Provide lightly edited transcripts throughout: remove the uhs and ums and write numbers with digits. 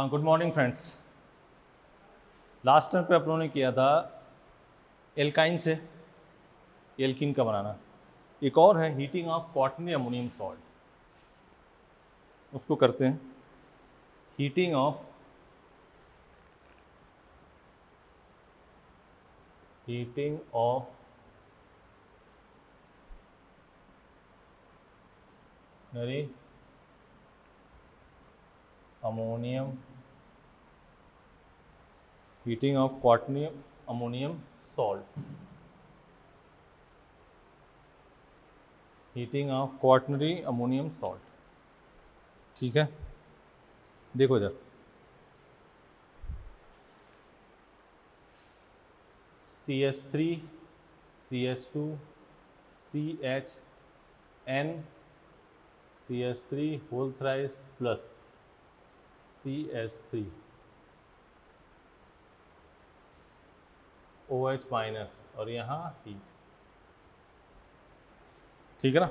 Good morning friends. Last time पे आप लोगों ने किया था एल्काइन से एल्कीन का बनाना। एक और है heating of quaternary ammonium salt, उसको करते हैं। Heating of ammonium heating of quaternary ammonium salt, heating of quaternary ammonium salt. ठीक है, देखो इधर CH3 CH2 CHN CH3 whole thrice plus CH3 OH minus और यहाँ हीट। ठीक है ना।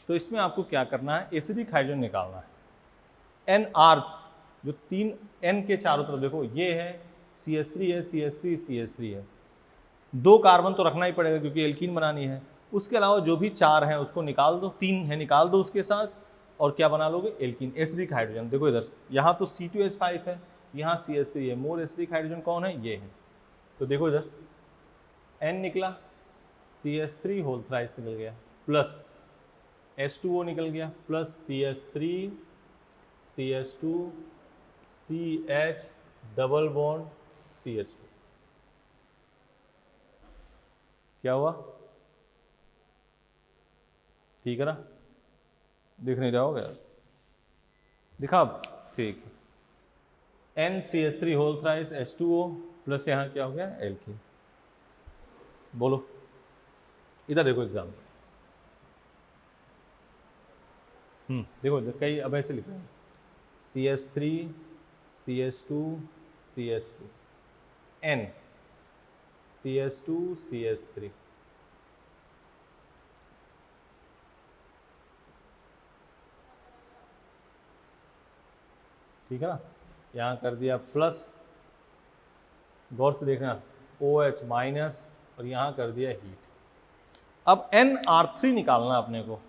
तो इसमें आपको क्या करना है, एसिडिक हाइड्रोजन निकालना है। NR जो तीन N के चारों तरफ देखो, ये है CH3 है, CH3 CH3 है। दो कार्बन तो रखना ही पड़ेगा क्योंकि एल्कीन बनानी है। उसके अलावा जो भी चार हैं उसको निकाल दो, तीन है निकाल दो उसके साथ, और क्या बना लोगे, एल्कीन, एसिडिक हाइड्रोजन। देखो इधर, यहाँ तो C2H5 है, यहाँ CH3 है। मोर एसिडिक हाइड्रोजन कौन है, ये है। तो देखो इधर N निकला, CH3 होल थ्राइस निकल गया, प्लस H2O निकल गया, plus CH3 CH2 CH double bond CH2। क्या हुआ, ठीक है ना। दिख नहीं रहा होगा यार, दिखा अब, ठीक है। NCH3 whole thrice H2O plus यहाँ क्या हो गया, एल्कीन। बोलो, इधर देखो एग्जाम। देखो इधर कई अब ऐसे लिखे हैं, CH3 CH2 CH2 N CH2 CH3। ठीक है ना। यहाँ कर दिया प्लस, गौर से देखना, OH माइनस और यहाँ कर दिया हीट। अब NR3 निकालना अपने को।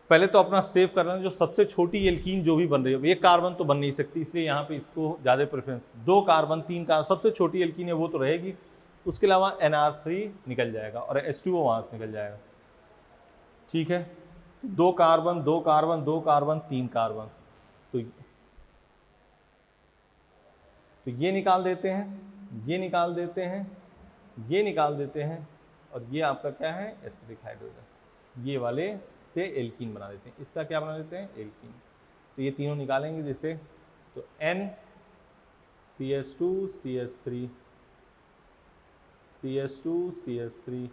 पहले तो अपना सेव करना, जो सबसे छोटी एल्कीन जो भी बन रही है, एक कार्बन तो बन नहीं सकती, इसलिए यहाँ पे इसको ज़्यादा प्रेफरेंस। दो कार्बन तीन कार्बन, सबसे छोटी एल्कीन है वो तो रहेगी। उसके अलावा NR3 निकल जाएगा और H2O वहाँ से निकल जाएगा। ठीक है, दो कार्बन दो कार्बन दो कार्बन तीन कार्बन, तो ये निकाल देते हैं, ये निकाल देते हैं, ये निकाल देते हैं, और ये आपका क्या है, एसिडिक हाइड्रोजन। ये वाले से एल्कीन बना देते हैं। इसका क्या बना देते हैं, एल्कीन। तो ये तीनों निकालेंगे जैसे, तो N CH2 CH3 CH2 CH3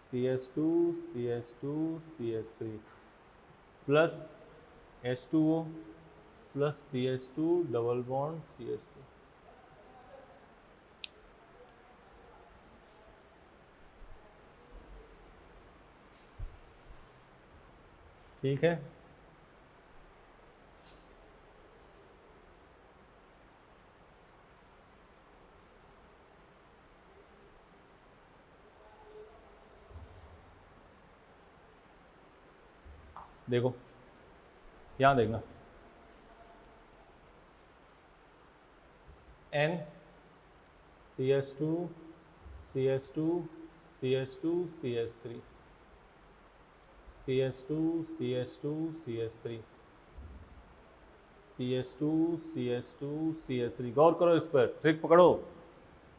CH2 CH2 CH3 plus H2O plus CH2 double bond CH2। ठीक है, देखो यहाँ देखना, N CH2 CH2 CH2 CH3 CH2 CH2 CH3 CH2 CH2 CH3। गौर करो इस पर, ट्रिक पकड़ो।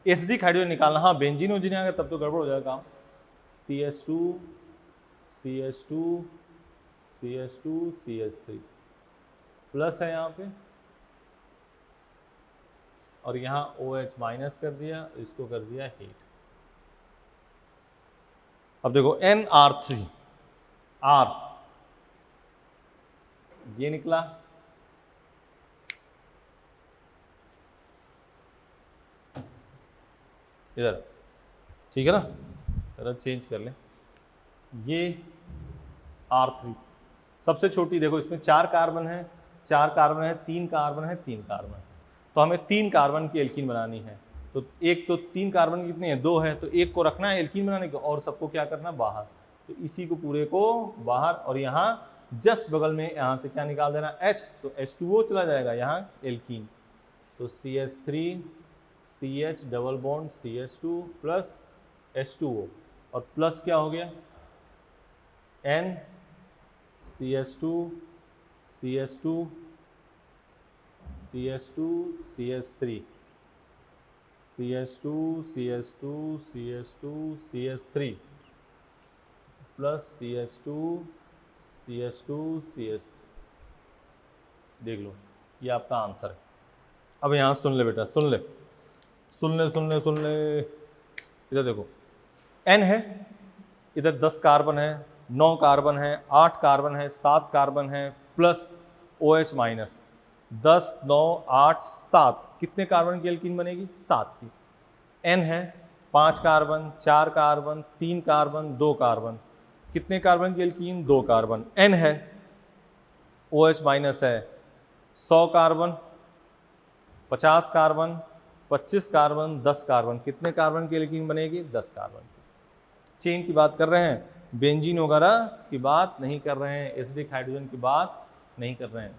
एसिडिक हाइड्रोजन निकालना। हाँ, बेंजीन वंजीन आ गया तब तो गड़बड़ हो जाएगा काम। CH2 CH2 CH2 CH3 plus है यहाँ पे, और यहाँ OH माइनस कर दिया, इसको कर दिया हीट। अब देखो NR3 R, ये निकला, इधर, ठीक है ना। कलर चेंज कर लें, ये R3 सबसे छोटी। देखो इसमें चार कार्बन है, 4 कार्बन है, 3 कार्बन है, 3 कार्बन है, तो हमें 3 कार्बन की एल्कीन बनानी है। तो एक तो 3 कार्बन की कितनी है, 2 है, तो एक को रखना है एल्कीन बनाने को और सबको क्या करना बाहर, तो इसी को पूरे को बाहर, और यहाँ जस्ट बगल में यहाँ से क्या निकाल देना H, तो H2O चला जाएगा यहाँ एल्कीन, तो CH3 CH double bond CH2 plus H2O, और प्लस क्या हो गया N CH2 CH2 CH2 CH3 CH2 CH2 CH2 CH3 plus CH2 CH2 CH3, देख लो ये आपका आंसर है। अब यहाँ सुन ले बेटा, सुन ले सुन ले सुन ले सुन ले, इधर देखो N है, इधर 10 कार्बन है, 9 कार्बन है, 8 कार्बन है, 7 कार्बन है, प्लस OH माइनस, 10 9 8 7, कितने कार्बन की एल्कीन बनेगी, 7 की। N है 5 कार्बन, 4 कार्बन, 3 कार्बन, 2 कार्बन, कितने कार्बन की एल्कीन, 2 कार्बन। N है OH माइनस है 100 कार्बन, 50 कार्बन, 25 कार्बन, 10 कार्बन, कितने कार्बन की एल्कीन बनेगी, 10 कार्बन की। चेन की बात कर रहे हैं, बेंजीन वगैरह की बात नहीं कर रहे हैं, एसिडिक हाइड्रोजन की बात नहीं कर रहे हैं।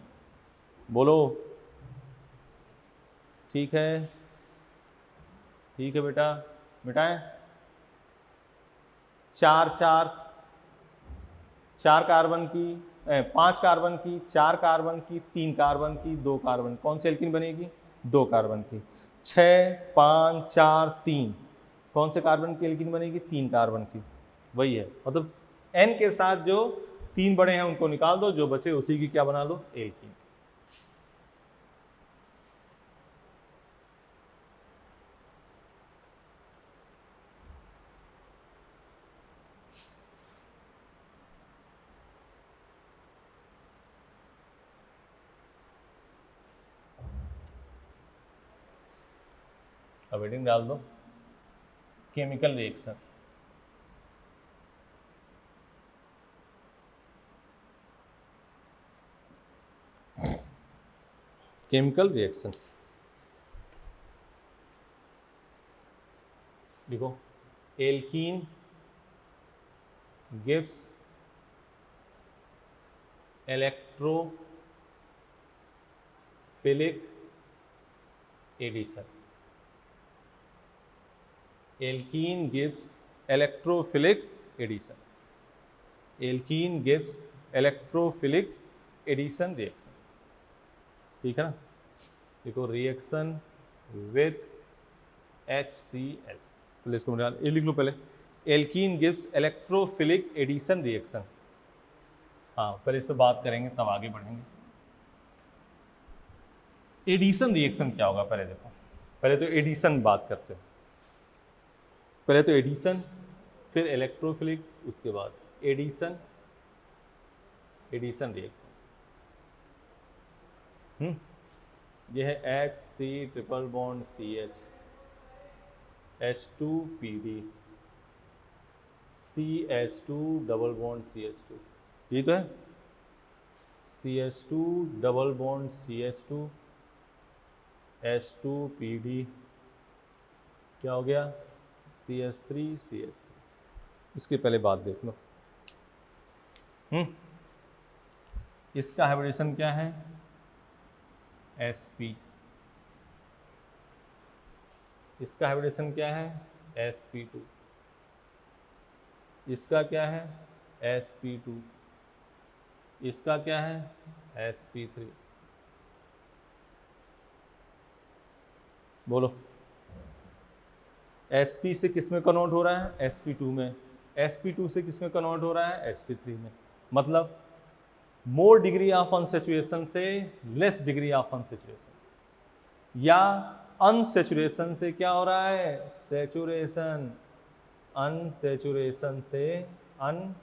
बोलो ठीक है, ठीक है बेटा, मिटाएं। 4 कार्बन की, 5 कार्बन की, 4 कार्बन की, 3 कार्बन की, 2 कार्बन, कौन सी एल्कीन बनेगी, 2 कार्बन की। 6 5 4 3, कौन से कार्बन की एल्कीन बनेगी, 3 कार्बन की। वही है, मतलब N के साथ जो 3 बड़े हैं उनको निकाल दो, जो बचे उसी की क्या बना लो, एल्कीन। अब हेडिंग डाल दो, केमिकल रिएक्शन। केमिकल रिएक्शन देखो, alkene gives electrophilic addition, alkene gives electrophilic addition, alkene gives electrophilic addition reaction, ठीक है ना। देखो रिएक्शन विथ HCl, पहले इसको ये लिख लो पहले, alkene gives electrophilic addition reaction. हाँ पहले इस पर बात करेंगे तब आगे बढ़ेंगे। एडिशन रिएक्शन क्या होगा, पहले देखो, पहले तो एडिशन बात करते हो, पहले तो एडिशन, फिर इलेक्ट्रोफिलिक, उसके बाद एडिशन, एडिशन रिएक्शन। यह है HC triple bond CH H2PD CH2 double bond CH2, ये तो है CH2 double bond CH2 H2PD, क्या हो गया CH3 CH3। इसके पहले बात देख लो, इसका हाइब्रिडेशन क्या है Sp, इसका हाइब्रिडेशन क्या है Sp2, इसका क्या है Sp2, इसका क्या है Sp3। बोलो Sp से किस में कन्वर्ट हो रहा है, Sp2 में, Sp2 से किस में कन्वर्ट हो रहा है, Sp3 में। मतलब मोर डिग्री ऑफ अनसेचुरेशन से लेस डिग्री ऑफ अनसेचुरेशन, या अनसेचुरेशन से क्या हो रहा है, सेचुरेशन, अनसेचुरेशन से, अनसेचुरेशन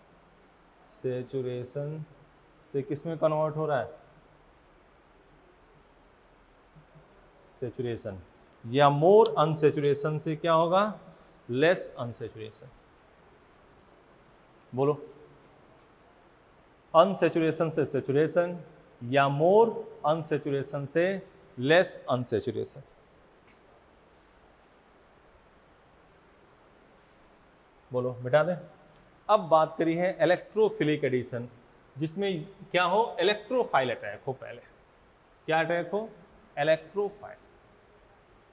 से किस में कन्वर्ट हो रहा है, सेचुरेशन, या मोर अनसेचुरेशन से क्या होगा, लेस अनसेचुरेशन। बोलो अनसेचुरेशन से सेचुरेशन, या मोर अनसेचुरेशन से लेस अनसेचुरेशन। बोलो मिटा दें। अब बात करी है इलेक्ट्रोफिलिक एडिशन, जिसमें क्या हो, इलेक्ट्रोफाइल अटैक हो। पहले क्या अटैक हो, इलेक्ट्रोफाइल।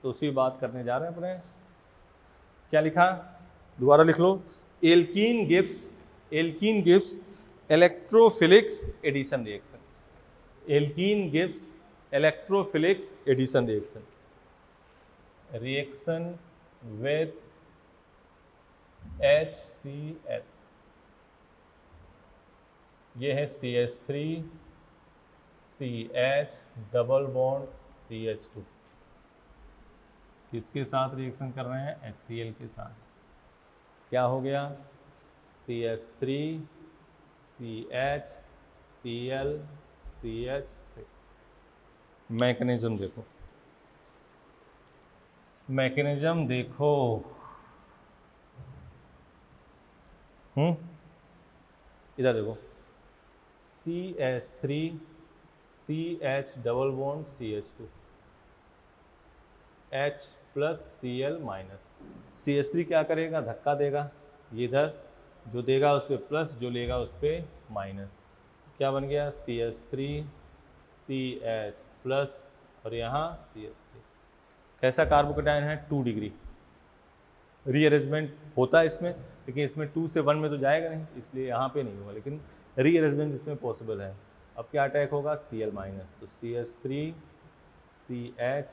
तो उसी बात करने जा रहे हैं अपने। क्या लिखा, दोबारा लिख लो। Alkene gives electrophilic addition reaction. Alkene gives electrophilic addition reaction with HCl। ये है CH3CH डबल बॉन्ड CH2। किसके साथ रिएक्शन कर रहे हैं, HCl के साथ। क्या हो गया, CH3CHCl CH3। मैकेनिज्म देखो, मैकेनिज्म देखो। इधर देखो, CH3CH double bond CH2 H plus Cl minus. CH3 क्या करेगा, धक्का देगा, ये इधर जो देगा उस पर प्लस, जो लेगा उस पर माइनस। क्या बन गया, CH3CH प्लस और यहाँ CH3। कैसा कार्बोकेटायन है, 2 डिग्री। रीअरेंजमेंट होता है इसमें, लेकिन इसमें 2 से 1 में तो जाएगा नहीं, इसलिए यहाँ पे नहीं होगा, लेकिन रीअरेंजमेंट इसमें पॉसिबल है। अब क्या अटैक होगा, Cl माइनस, तो CH3CH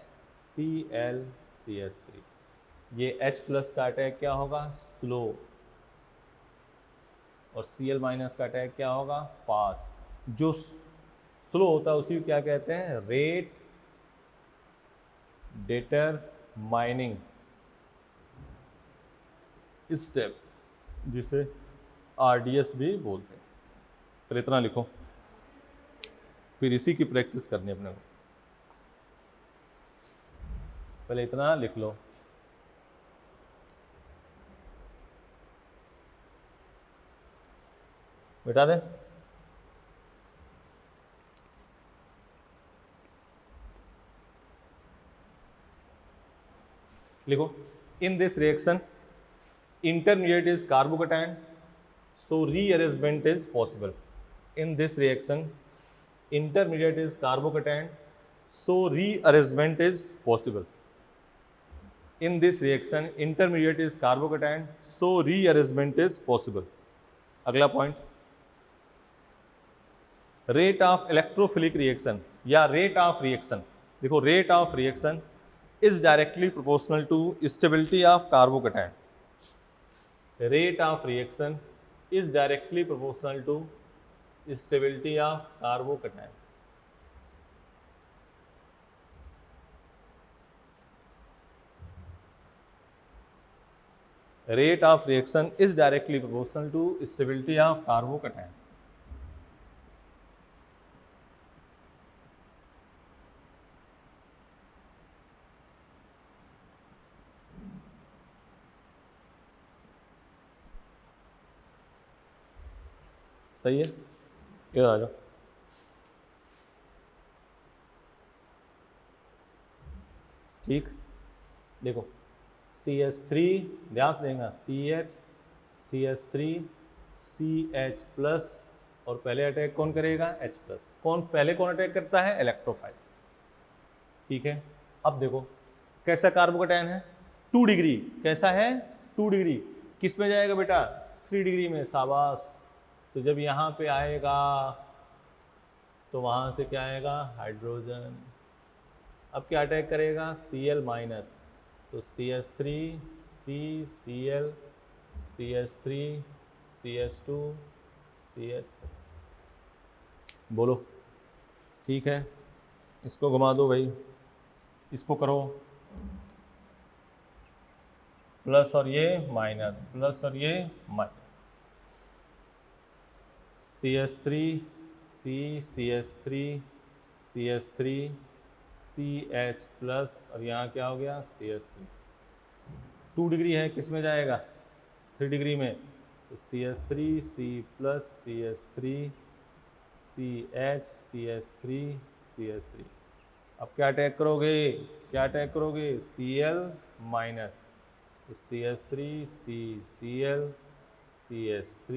Cl CH3। ये H प्लस का अटैक क्या होगा, स्लो, और Cl माइनस का अटैक क्या होगा, फास्ट। जो स्लो होता है उसी को क्या कहते हैं, रेट डिटरमाइनिंग स्टेप, जिसे RDS भी बोलते हैं। फिर इतना लिखो, फिर इसी की प्रैक्टिस करनी है अपने को। पहले इतना लिख लो। मिटा दें। लिखो, in this reaction intermediate is carbocation, so rearrangement is possible. In this reaction intermediate is carbocation, so rearrangement is possible. In this reaction intermediate is carbocation, so rearrangement is possible. अगला point, rate of electrophilic reaction या rate of reaction. देखो, rate of reaction is directly proportional to stability of carbocation. Rate of reaction is directly proportional to stability of carbocation. Rate of reaction is directly proportional to stability of carbocation. सही है, इधर आ जाओ। ठीक, देखो CH3 ध्यान से देगा, CH3CH plus, और पहले अटैक कौन करेगा, H प्लस। पहले कौन अटैक करता है, इलेक्ट्रोफाइल। ठीक है, अब देखो कैसा कार्बोकेटायन है, 2 डिग्री। कैसा है, 2 डिग्री। किस में जाएगा बेटा, 3 डिग्री में, शाबाश। तो जब यहाँ पे आएगा तो वहाँ से क्या आएगा, हाइड्रोजन। अब क्या अटैक करेगा, Cl माइनस, तो CH3 CCl CH3 CH2 CH3। बोलो, ठीक है, इसको घुमा दो भाई, इसको करो प्लस और ये माइनस, प्लस और ये minus. CH3 CH3 CH3 CH plus, और यहाँ क्या हो गया, CH3। 2 डिग्री है, किस में जाएगा, 3 डिग्री में, तो CH3 C plus CH3 CH CH3 अब क्या अटैक करोगे, Cl माइनस, तो CH3 CCl CH3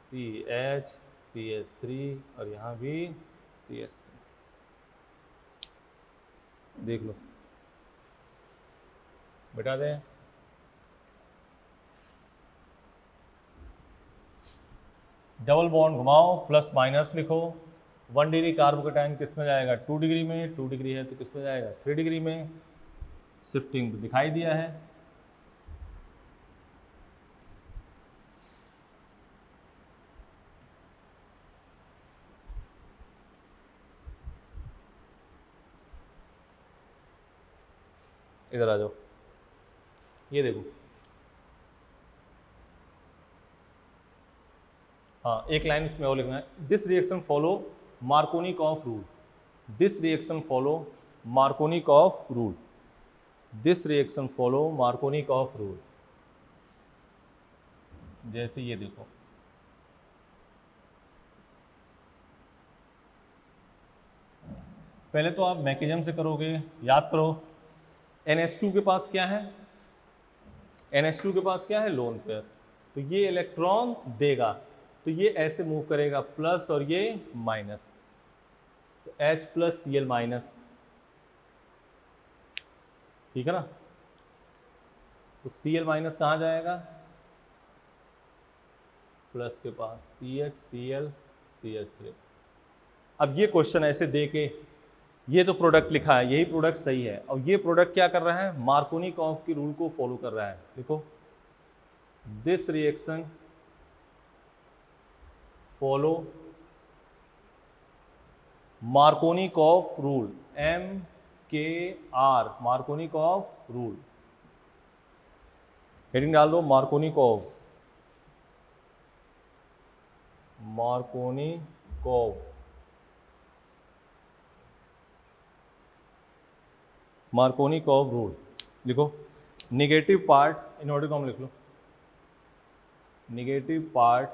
CH CH3 और यहाँ भी CH3, देख लो बेटा दें। डबल बॉन्ड घुमाओ, प्लस माइनस लिखो। 1 डिग्री कार्बोकेटाइन किस में जाएगा, 2 डिग्री में, 2 डिग्री है तो किस में जाएगा, 3 डिग्री में। शिफ्टिंग दिखाई दिया है। इधर आ जाओ, ये देखो, हाँ एक लाइन इसमें और लिखना है, this reaction follow Markovnikov rule, this reaction follow Markovnikov rule, this reaction follow Markovnikov rule. जैसे ये देखो, पहले तो आप मैकेनिज्म से करोगे, याद करो NH2 के पास क्या है, NH2 के पास क्या है, लोन पेयर, तो ये इलेक्ट्रॉन देगा, तो ये ऐसे मूव करेगा प्लस और ये माइनस, तो H प्लस Cl माइनस, ठीक है ना। तो Cl माइनस कहाँ जाएगा, प्लस के पास, CH Cl CH3। अब ये क्वेश्चन ऐसे दे के, ये तो प्रोडक्ट लिखा है, यही प्रोडक्ट सही है, और ये प्रोडक्ट क्या कर रहा है, मार्कोनिकॉफ की रूल को फॉलो कर रहा है। देखो, this reaction follow Markovnikov rule, MKR, Markovnikov rule, heading डाल दो मार्कोनिकॉफ, मार्कोनिकॉफ, मार्कोनिकॉफ रूल लिखो। निगेटिव पार्ट इनवर्टेड कॉमा लिख लो, negative part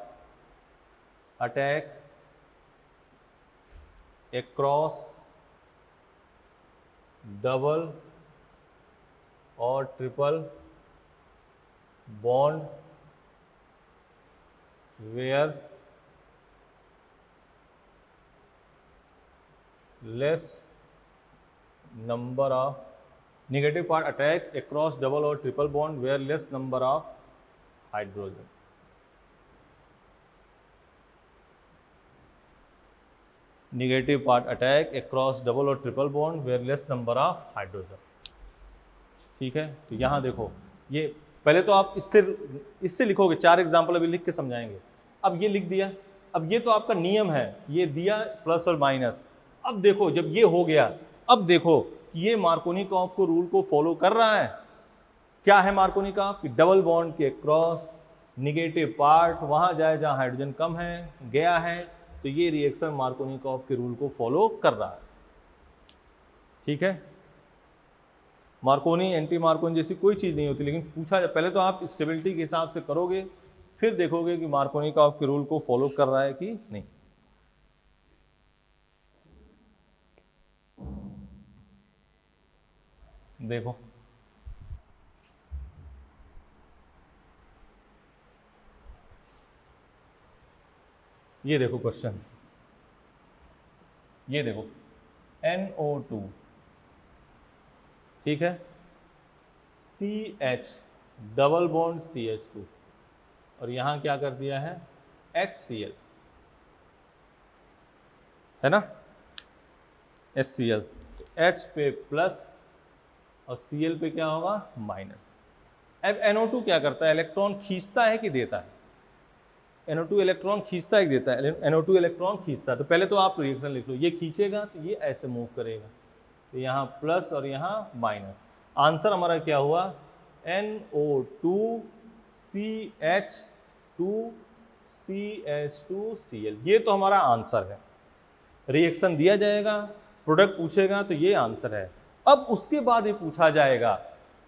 attack across double और triple bond where less number of negative part attack across double or triple bond where less number of hydrogen। negative part attack across double or triple bond where less number of hydrogen, ठीक है। तो यहाँ देखो, ये पहले तो आप इससे लिखोगे, 4 एग्जाम्पल अभी लिख के समझाएंगे। अब ये लिख दिया, अब ये तो आपका नियम है, ये दिया प्लस और माइनस। अब देखो जब ये हो गया, अब देखो ये मार्कोनिकॉफ को रूल को फॉलो कर रहा है। क्या है मार्कोनिकॉफ कि डबल बॉन्ड के क्रॉस निगेटिव पार्ट वहां जाए जहां हाइड्रोजन कम है, गया है, तो ये रिएक्शन मार्कोनिकॉफ के रूल को फॉलो कर रहा है, ठीक है। मार्कोनी एंटी मार्कोनी जैसी कोई चीज़ नहीं होती, लेकिन पूछा जाए, पहले तो आप स्टेबिलिटी के हिसाब से करोगे, फिर देखोगे कि मार्कोनिकॉफ के रूल को फॉलो कर रहा है कि नहीं। देखो ये देखो क्वेश्चन, ये देखो NO2, ठीक है, CH डबल बॉन्ड CH2 और यहां क्या कर दिया है HCl, है ना, HCl, तो H पे प्लस और Cl पे क्या होगा माइनस। अब NO2 क्या करता है, इलेक्ट्रॉन खींचता है कि देता है, NO2 इलेक्ट्रॉन खींचता है कि देता है, NO2 इलेक्ट्रॉन खींचता है। तो पहले तो आप रिएक्शन लिख लो, ये खींचेगा तो ये ऐसे मूव करेगा, तो यहाँ प्लस और यहाँ माइनस। आंसर हमारा क्या हुआ, NO2 CH2 CH2Cl, ये तो हमारा आंसर है। रिएक्शन दिया जाएगा, प्रोडक्ट पूछेगा तो ये आंसर है। अब उसके बाद ये पूछा जाएगा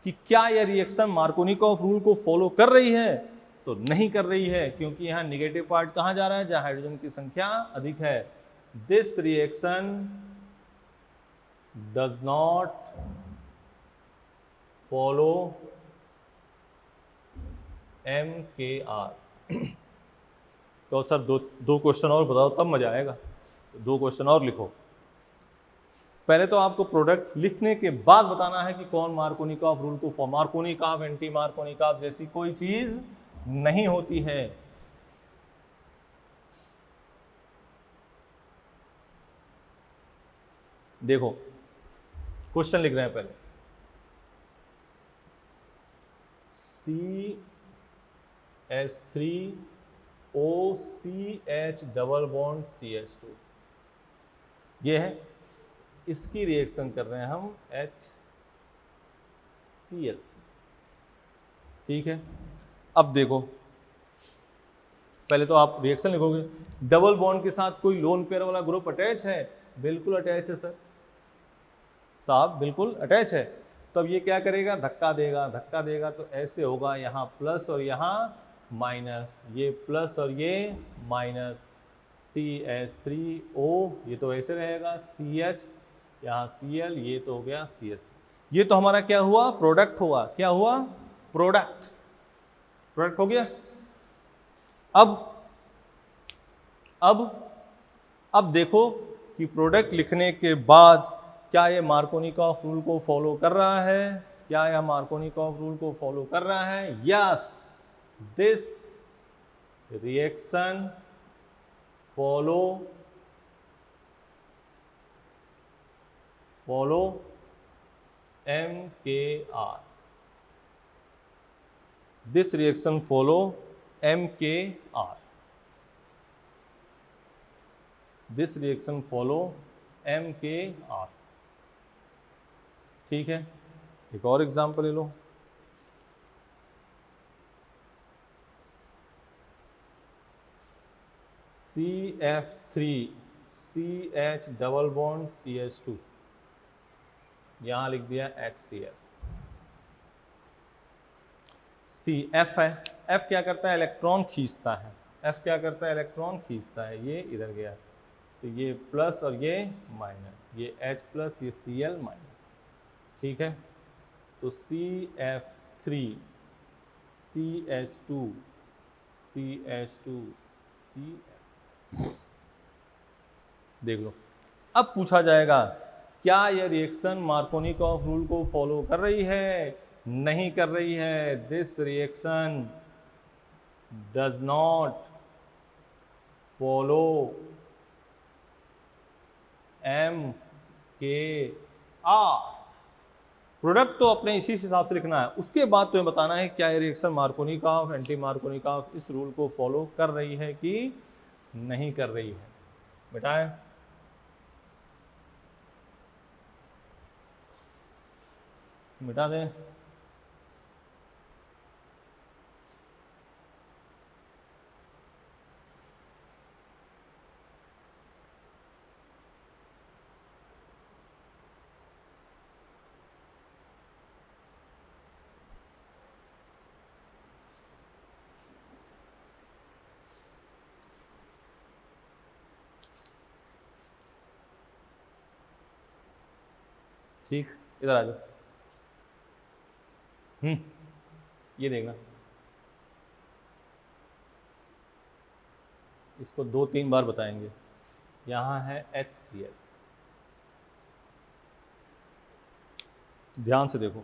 कि क्या यह रिएक्शन मार्कोनिकॉफ रूल को फॉलो कर रही है, तो नहीं कर रही है, क्योंकि यहाँ निगेटिव पार्ट कहाँ जा रहा है, जहाँ हाइड्रोजन की संख्या अधिक है, this reaction does not follow MKR। तो सर दो क्वेश्चन और बताओ तब मजा आएगा। दो क्वेश्चन और लिखो। पहले तो आपको प्रोडक्ट लिखने के बाद बताना है कि कौन मार्कोनिकॉफ रूल को फॉलो। मार्कोनिकॉफ एंटी मार्कोनिकॉफ जैसी कोई चीज नहीं होती है। देखो क्वेश्चन लिख रहे हैं पहले। CH3OCH डबल बॉन्ड CH2 ये है, इसकी रिएक्शन कर रहे हैं हम HCl से। ठीक है, अब देखो पहले तो आप रिएक्शन लिखोगे। डबल बॉन्ड के साथ कोई लोन पेयर वाला ग्रुप अटैच है? बिल्कुल अटैच है सर साहब, बिल्कुल अटैच है। तो अब ये क्या करेगा, धक्का देगा। धक्का देगा तो ऐसे होगा, यहाँ प्लस और यहाँ माइनस, ये प्लस और ये माइनस। CH3O ये तो ऐसे रहेगा, CH यहाँ Cl, ये तो हो गया CH। ये तो हमारा क्या हुआ, प्रोडक्ट हुआ। क्या हुआ, प्रोडक्ट। प्रोडक्ट हो गया। अब देखो कि प्रोडक्ट लिखने के बाद क्या ये मार्कोनिकॉफ रूल को फॉलो कर रहा है? क्या यह मार्कोनिकॉफ रूल को फॉलो कर रहा है? Yes, this reaction follow MKR। This reaction follow MKR। This reaction follow MKR। ठीक है, एक और एग्जांपल ले लो। CF3CH डबल बॉन्ड CH2, यहां लिख दिया HCl। CF है, F क्या करता है, इलेक्ट्रॉन खींचता है। F क्या करता है, इलेक्ट्रॉन खींचता है। ये इधर गया तो ये प्लस और ये माइनस, ये H प्लस, ये Cl माइनस। ठीक है, तो CF3 CH2 CH2 CH। देख लो, अब पूछा जाएगा क्या यह रिएक्शन मार्कोनिकॉफ रूल को फॉलो कर रही है? नहीं कर रही है। This reaction does not follow MKR। Product तो अपने इसी हिसाब से लिखना है, उसके बाद तुम्हें बताना है क्या ये रिएक्शन मार्कोनिकॉफ एंटी मार्कोनिकॉफ इस रूल को फॉलो कर रही है कि नहीं कर रही है। बेटा मिटा दें। ठीक, इधर आ जाओ। ये देखना, इसको 2-3 बार बताएंगे। यहाँ है HCl, ध्यान से देखो,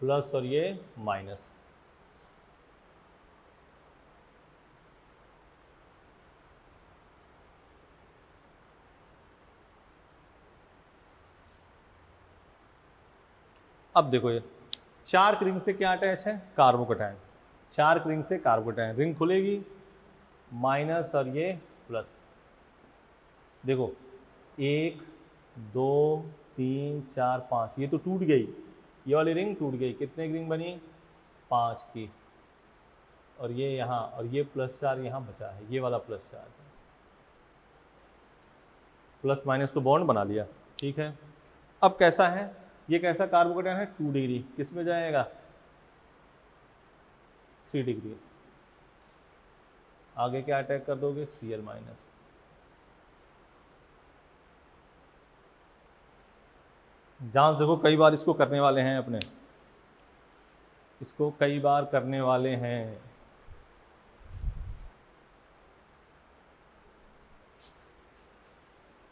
प्लस और ये माइनस। अब देखो ये चार्क रिंग से क्या अटैच है, कार्बोकैटायन। चार्क रिंग से कार्बोकैटायन, रिंग खुलेगी, माइनस और ये प्लस। देखो 1 2 3 4 5, ये तो टूट गई, ये वाली रिंग टूट गई। कितने की रिंग बनी, 5 की। और ये यहाँ, और ये प्लस चार्ज यहाँ बचा है, ये वाला प्लस चार्ज है। प्लस माइनस तो बॉन्ड बना लिया। ठीक है, अब कैसा है, ये कैसा कार्बोकैटायन है, 2 डिग्री। किस में जाएगा, 3 डिग्री। आगे क्या अटैक कर दोगे, Cl माइनस। जहाँ देखो कई बार इसको करने वाले हैं अपने, इसको कई बार करने वाले हैं।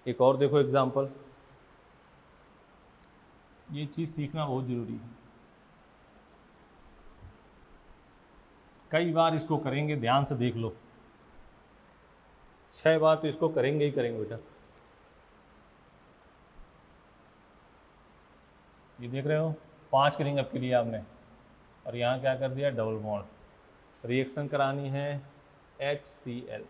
एक और देखो एग्जांपल, ये चीज़ सीखना बहुत ज़रूरी है। कई बार इसको करेंगे, ध्यान से देख लो, 6 बार तो इसको करेंगे ही करेंगे बेटा। ये देख रहे हो 5 की रिंग अब के लिए आपने, और यहाँ क्या कर दिया, डबल बॉन्ड। रिएक्शन करानी है HCl,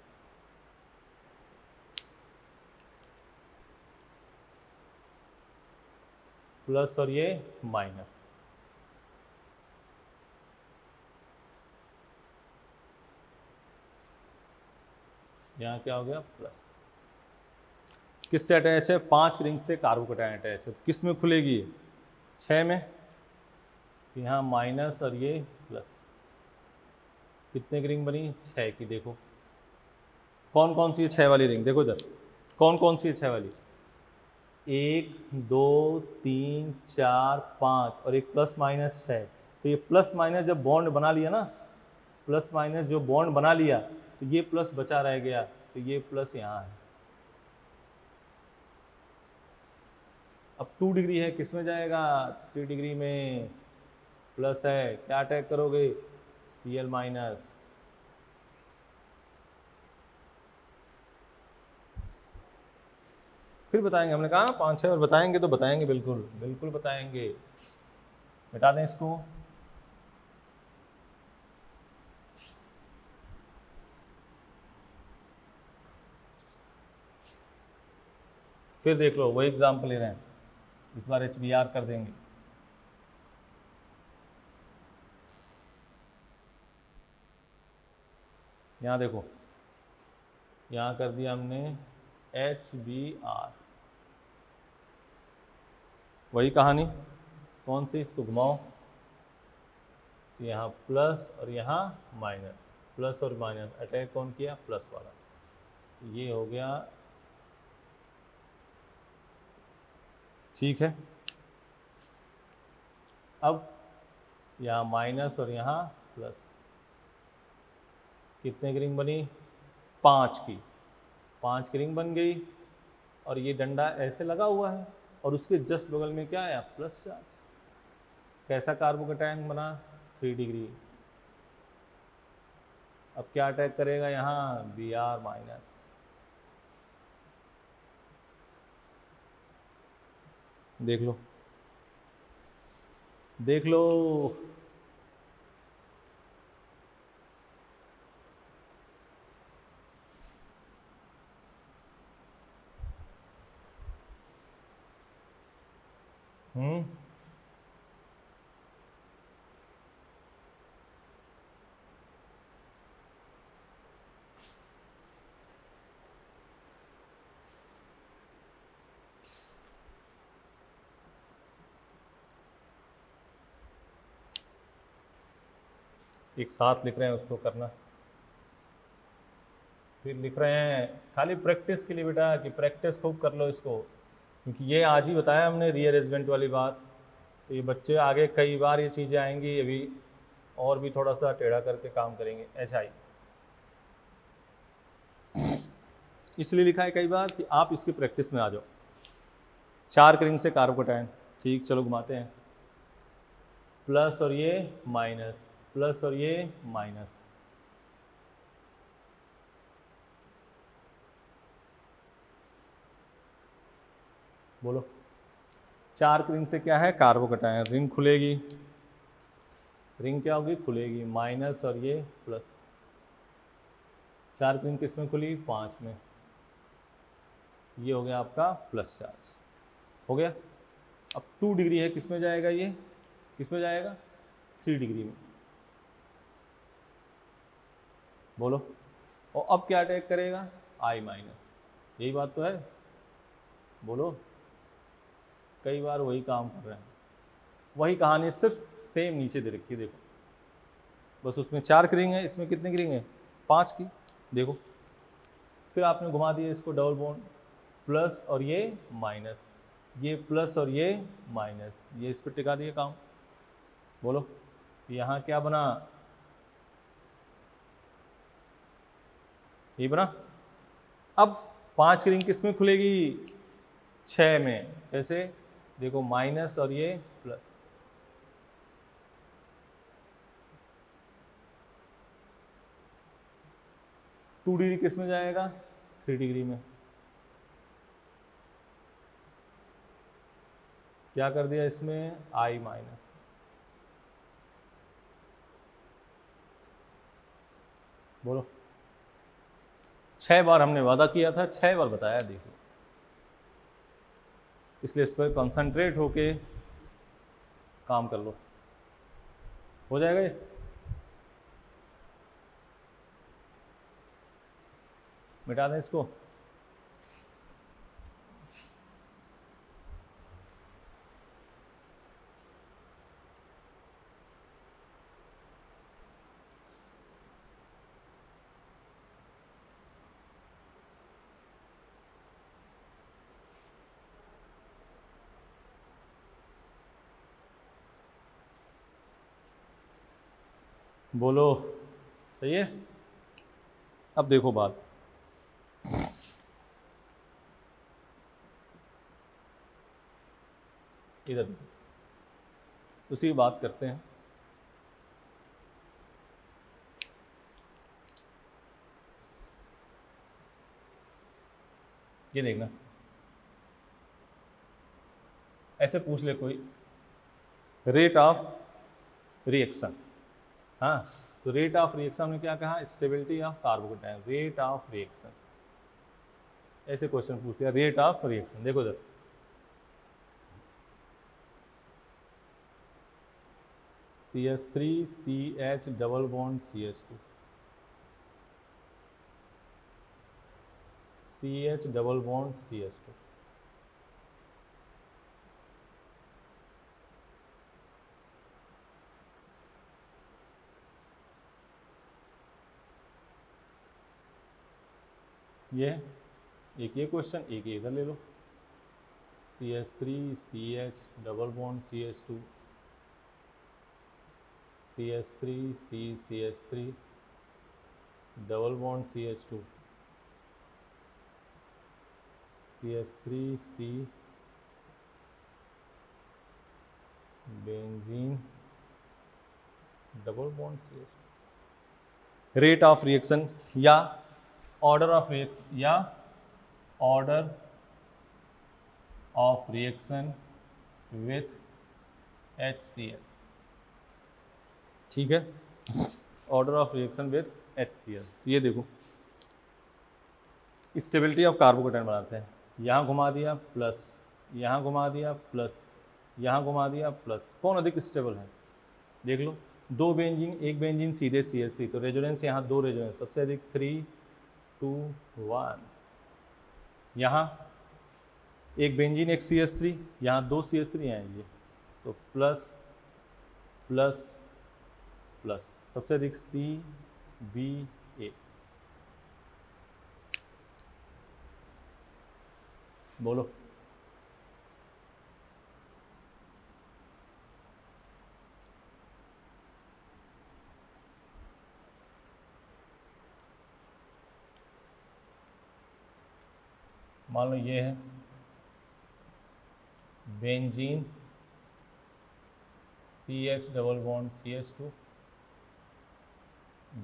प्लस और ये माइनस। यहाँ क्या हो गया, प्लस। किससे अटैच है, 5 की रिंग से कार्बोकैटायन अटैच है। तो किस में खुलेगी, 6 में। तो यहाँ माइनस और ये प्लस। कितने की रिंग बनी, 6 की। देखो कौन कौन सी है 6 वाली रिंग, देखो इधर कौन कौन सी है 6 वाली, 1 2 3 4 5 और एक प्लस माइनस 6। तो ये प्लस माइनस जब बॉन्ड बना लिया ना, प्लस माइनस जो बॉन्ड बना लिया, तो ये प्लस बचा रह गया, तो ये प्लस यहाँ है। अब 2 डिग्री है, किस में जाएगा, 3 डिग्री में। प्लस है, क्या अटैक करोगे, Cl माइनस। फिर बताएंगे, हमने कहा ना 5-6 बार बताएंगे, तो बताएंगे, बिल्कुल बिल्कुल बताएंगे। मिटा दें इसको। फिर देख लो, वही एग्जाम्पल ले रहे हैं, इस बार HBr कर देंगे। यहाँ देखो, यहाँ कर दिया हमने HBr। वही कहानी, कौन सी, इसको घुमाओ, तो यहाँ प्लस और यहाँ माइनस, प्लस और माइनस अटैक कौन किया, प्लस वाला। तो ये हो गया, ठीक है। अब यहाँ माइनस और यहाँ प्लस, कितने की रिंग बनी, 5 की। 5 की रिंग बन गई, और ये डंडा ऐसे लगा हुआ है, और उसके जस्ट बगल में क्या आया, प्लस चार्ज। कैसा कार्बोकैटायन बना, 3 डिग्री। अब क्या अटैक करेगा यहाँ, Br माइनस। देख लो देख लो, एक साथ लिख रहे हैं, उसको करना। फिर लिख रहे हैं खाली प्रैक्टिस के लिए बेटा, कि प्रैक्टिस खूब कर लो इसको, क्योंकि ये आज ही बताया हमने रीअरेंजमेंट वाली बात। तो ये बच्चे आगे कई बार ये चीज़ें आएंगी, अभी और भी थोड़ा सा टेढ़ा करके काम करेंगे। HI इसलिए लिखा है कई बार कि आप इसकी प्रैक्टिस में आ जाओ। 4 की रिंग से कार्बोकैटायन, ठीक, चलो घुमाते हैं। प्लस और ये माइनस, प्लस और ये माइनस। बोलो, 4 की रिंग से क्या है, कार्बोकैटायन। रिंग खुलेगी, रिंग क्या होगी, खुलेगी, माइनस और ये प्लस। 4 की रिंग किस में खुली, 5 में। ये हो गया आपका प्लस चार्ज, हो गया। अब 2 डिग्री है, किस में जाएगा, ये किस में जाएगा, 3 डिग्री में। बोलो, और अब क्या अटैक करेगा, I माइनस। यही बात तो है, बोलो। कई बार वही काम कर रहे हैं, वही कहानी, सिर्फ सेम नीचे दे रखी है, देखो। बस उसमें 4 की रिंग है, इसमें कितने की रिंग है, 5 की। देखो, फिर आपने घुमा दिया इसको डबल बॉन्ड, प्लस और ये माइनस, ये प्लस और ये माइनस, ये इस पर टिका दिया काम। बोलो यहाँ क्या बना, ये बना। अब 5 की रिंग किस में खुलेगी, 6 में। कैसे, देखो माइनस और ये प्लस, टू डिग्री किस में जाएगा, 3 डिग्री में। क्या कर दिया इसमें, आई माइनस। बोलो 6 बार हमने वादा किया था, 6 बार बताया, देखो। इसलिए इस पर कंसंट्रेट होके काम कर लो, हो जाएगा ये। मिटा दें इसको। बोलो सही है। अब देखो बात, इधर उसी की बात करते हैं। ये देखना, ऐसे पूछ ले कोई, रेट ऑफ रिएक्शन, हाँ, तो रेट ऑफ रिएक्शन में क्या कहा, stability of carbocation, rate of reaction. ऐसे क्वेश्चन पूछ लिया, रेट ऑफ रिएक्शन। देखो इधर, CH3CH double bond CH2, CH double bond CH2, ये एक ये क्वेश्चन, एक ये इधर ले लो, CH3CH double bond CH2, CH3CCH3 double bond CH2, CH3C benzene double bond CH2। Rate of reaction या ऑर्डर ऑफ रिएक्शन, या order of reaction with HCl, ठीक है, order of reaction with HCl। ये देखो, स्टेबिलिटी ऑफ कार्बोकेटायन बनाते हैं, यहाँ घुमा दिया प्लस, यहाँ घुमा दिया प्लस, यहाँ घुमा दिया प्लस, कौन अधिक स्टेबल है, देख लो। 2 बेंजीन, एक बेंजीन सीधे CH3, तो रेजोनेंस यहाँ 2 रेजोनेंस, सबसे अधिक 3, 2, 1। यहाँ एक बेंजीन एक CH3, यहाँ 2 CH3 आएंगे, तो प्लस प्लस प्लस, सबसे अधिक CBA। बोलो मान लो ये है benzene CH double bond CH2,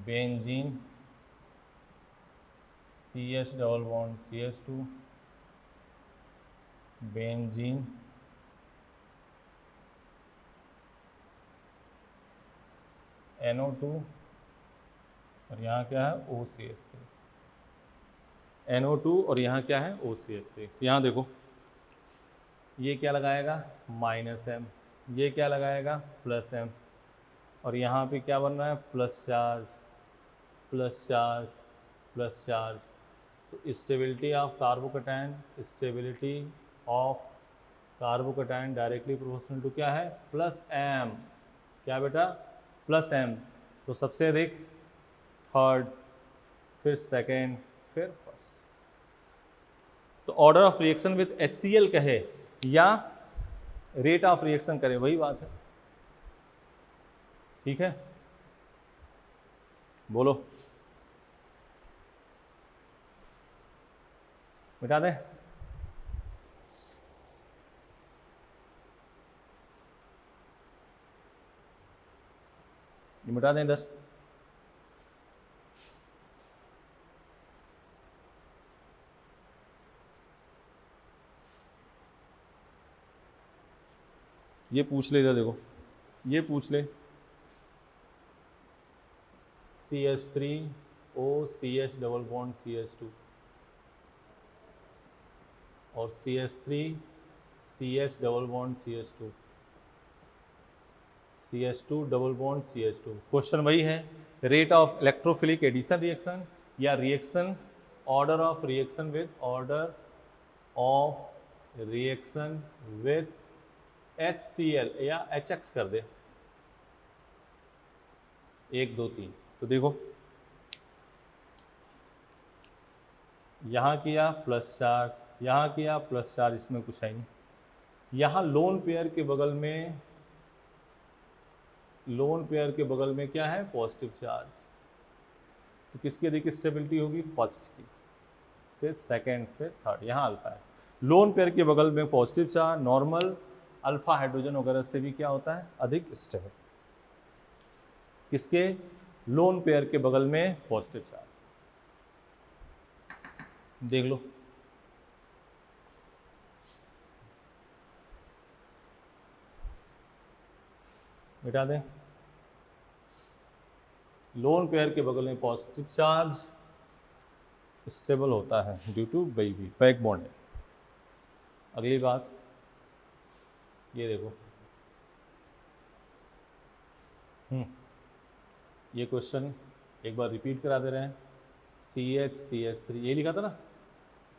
benzene CH double bond CH2, benzene NO2, और यहाँ क्या है OCH3, NO2 और यहाँ क्या है OCH3। यहाँ देखो, ये क्या लगाएगा -M, ये क्या लगाएगा +M, और यहाँ पे क्या बन रहा है plus charge plus charge plus charge. तो stability of carbocation, stability of carbocation directly proportional to क्या है +M, क्या बेटा +M। तो सबसे अधिक 3rd, फिर सेकेंड, फिर फर्स्ट। तो order of reaction with HCl कहे या रेट ऑफ रिएक्शन करे, वही बात है। ठीक है, बोलो, मिटा दें? ये मिटा दें इधर। ये पूछ ले इधर, देखो ये पूछ ले, CH3OCH डबल बॉन्ड CH2 और CH3CH double bond CH2, CH2 double bond CH2। Question वही है, rate of electrophilic addition reaction या reaction, order of reaction with HCl या HX कर दे, 1 2 3। तो देखो यहाँ किया प्लस चार्ज, यहाँ किया प्लस चार्ज, इसमें कुछ है नहीं। यहाँ लोन पेयर के बगल में क्या है, पॉजिटिव चार्ज। तो किसकी अधिक स्टेबिलिटी होगी, फर्स्ट की, फिर सेकेंड, फिर थर्ड। यहाँ अल्फा है, लोन पेयर के बगल में positive charge, normal alpha hydrogen वगैरह से भी क्या होता है, अधिक स्टेबल। किसके, लोन पेयर के बगल में पॉजिटिव चार्ज। देख लो, मिटा दें। लोन पेयर के बगल में पॉजिटिव चार्ज स्टेबल होता है ड्यू टू बैक बॉन्डिंग। अगली बात ये देखो, ये क्वेश्चन एक बार रिपीट करा दे रहे हैं। CH3 ये लिखा था ना,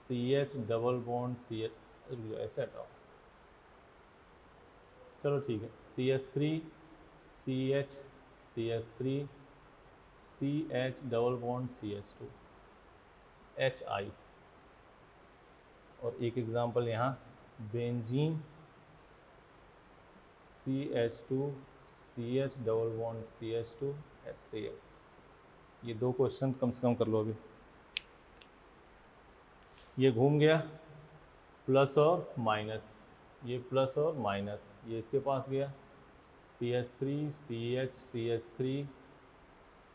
CH डबल बॉन्ड CH, ऐसे हटाओ, चलो ठीक है, CH double bond CH2 HI। और एक एग्जांपल यहाँ benzene CH2CH double bond CH2 HCl। ये 2 क्वेश्चन कम से कम कर लो अभी। ये घूम गया प्लस और माइनस, ये प्लस और माइनस, ये इसके पास गया CH3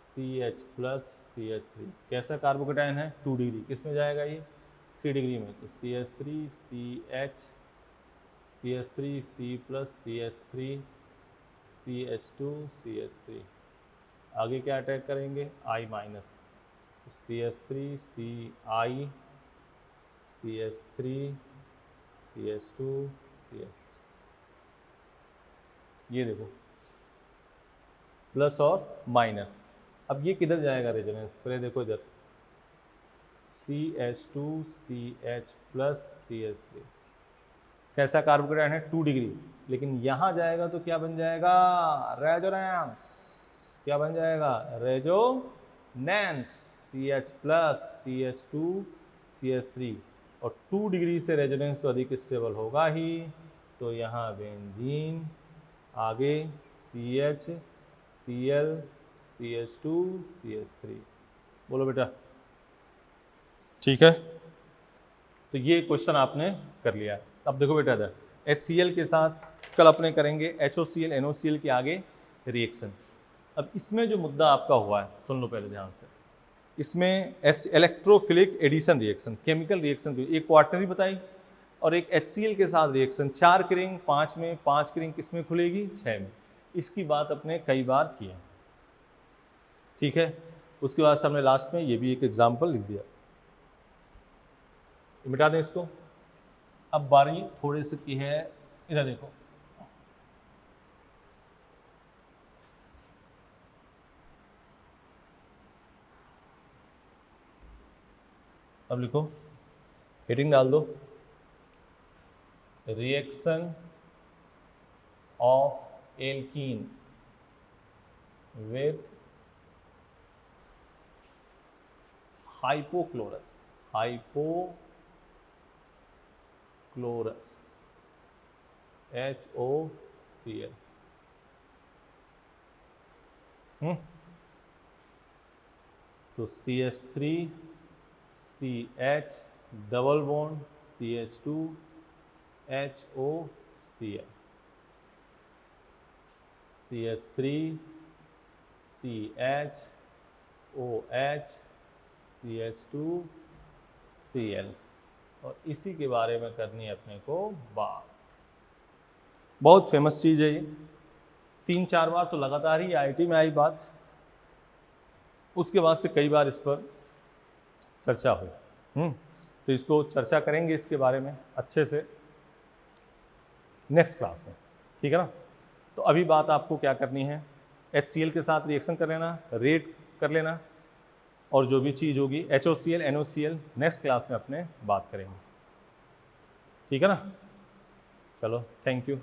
CH प्लस CH3। कैसा कार्बोकेटायन है, 2 डिग्री। किस में जाएगा ये, 3 डिग्री में। तो CH3C प्लस CH3 आगे क्या अटैक करेंगे, I माइनस, तो CH3 ये देखो प्लस और माइनस। अब ये किधर जाएगा रेजोनेंस, पहले देखो इधर, CH2CH प्लस CH3। कैसा कार्बोकेटायन है, 2 डिग्री, लेकिन यहाँ जाएगा तो क्या बन जाएगा, रेजोनेंस। क्या बन जाएगा, रेजोनेंस, CH प्लस CH2CH3। और 2 डिग्री से रेजोनेंस तो अधिक स्टेबल होगा ही, तो यहाँ बेंजीन, आगे CHCl CH2CH3। बोलो बेटा, ठीक है। तो ये क्वेश्चन आपने कर लिया। अब देखो बेटा इधर HCl के साथ कल अपने करेंगे HOCl NOCl के आगे रिएक्शन। अब इसमें जो मुद्दा आपका हुआ है, सुन लो पहले ध्यान से। इसमें electrophilic addition reaction, chemical reaction की एक क्वार्टनरी बताई और एक HCl के साथ रिएक्शन, 4 की रिंग 5 में, 5 की रिंग किस में खुलेगी, 6 में। इसकी बात अपने कई बार की है, ठीक है। उसके बाद से हमने लास्ट में ये भी एक एग्जाम्पल लिख दिया, मिटा दें इसको। अब बारी थोड़े से की है, इधर देखो, अब लिखो, हेडिंग डाल दो, reaction of alkene with hypochlorous, hypochlorous HOCl। तो CH3 CH double bond CH2 HOCl, CH3 CH OH CH2 Cl। और इसी के बारे में करनी है अपने को बात। बहुत फेमस चीज़ है ये, 3-4 बार तो लगातार ही IIT में आई बात, उसके बाद से कई बार इस पर चर्चा हुई। तो इसको चर्चा करेंगे इसके बारे में अच्छे से नेक्स्ट क्लास में, ठीक है ना। तो अभी बात आपको क्या करनी है, HCl के साथ रिएक्शन कर लेना, रेट कर लेना, और जो भी चीज़ होगी HOCl NOCl नेक्स्ट क्लास में अपने बात करेंगे, ठीक है ना। चलो, थैंक यू।